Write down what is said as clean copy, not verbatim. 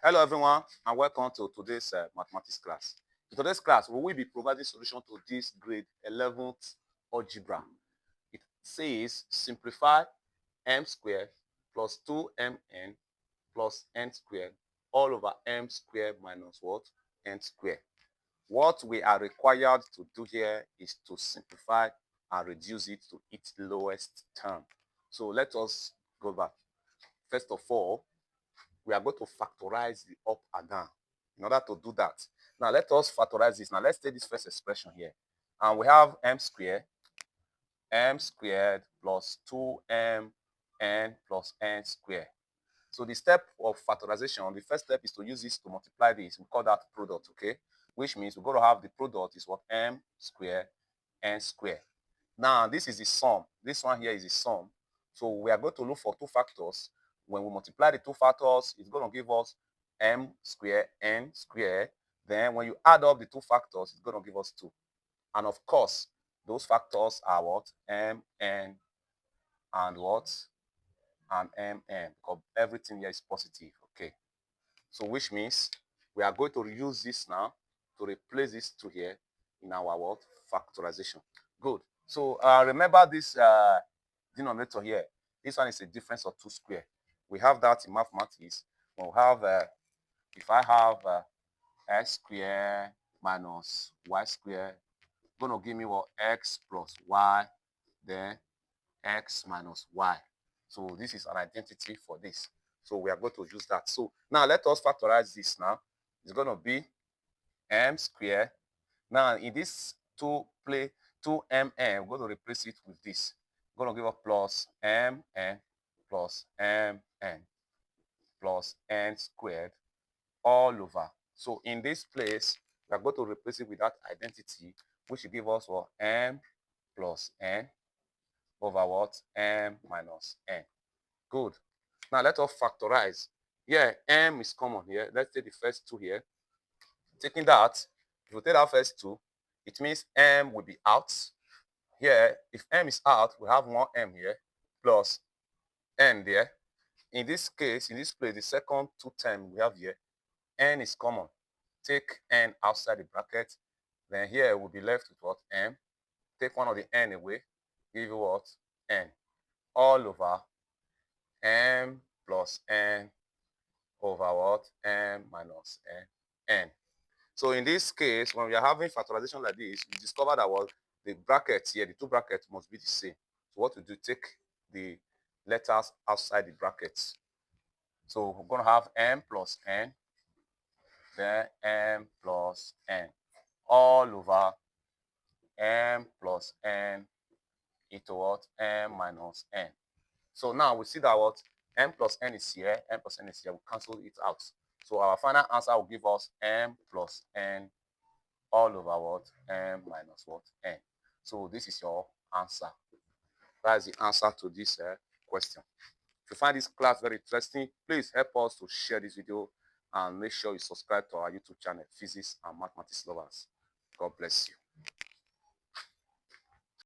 Hello everyone and welcome to today's mathematics class. In today's class, we will be providing solution to this grade 11th algebra. It says simplify m squared plus 2mn plus n squared all over m squared minus what? N squared. What we are required to do here is to simplify and reduce it to its lowest term. So let us go back. First of all, we are going to factorize the up and down in order to do that. Now, let us factorize this. Now, let's take this first expression here. And we have m squared plus 2mn plus n squared. So the step of factorization, the first step is to use this to multiply this. We call that product, okay? Which means we're going to have the product is what? M squared, n squared. Now, this is the sum. This one here is the sum. So we are going to look for two factors. When we multiply the two factors, it's going to give us m squared, n squared. Then when you add up the two factors, it's going to give us 2. And of course, those factors are what? M, n, and what? And mn, because everything here is positive, okay? So which means we are going to use this now to replace this 2 here in our what? Factorization. Good. So remember this denominator here. This one is a difference of 2 square. We have that in mathematics. When we have, if I have x squared minus y squared, going to give me what? X plus y, then x minus y. So this is an identity for this. So we are going to use that. So now let us factorize this now. It's going to be m squared. Now in this 2mn, we're going to replace it with this. We're going to give us plus mn plus mn plus n squared all over. So in this place, we are going to replace it with that identity, which will give us what? M plus n over what? M minus n. Good. Now let us factorize. Here, m is common here. Let's take the first 2 here. Taking that, if we take that first 2, it means m will be out. Here, if m is out, we have one m here plus n there. In this case, in this place, the second 2 term we have here, n is common. Take n outside the bracket. Then here we'll be left with what? M. Take one of the n away. Give you what? N. All over m plus n over what? M minus n. So in this case, when we are having factorization like this, we discover that what the brackets here, the 2 brackets must be the same. So what we do, take the letters outside the brackets. So we're going to have m plus n, then m plus n, all over m plus n into what? M minus n. So now we see that what? M plus n is here, m plus n is here. We cancel it out. So our final answer will give us m plus n all over what? M minus what? N. So this is your answer. That is the answer to this question. If you find this class very interesting, please help us to share this video and make sure you subscribe to our YouTube channel, Physics and Mathematics Lovers. God bless you.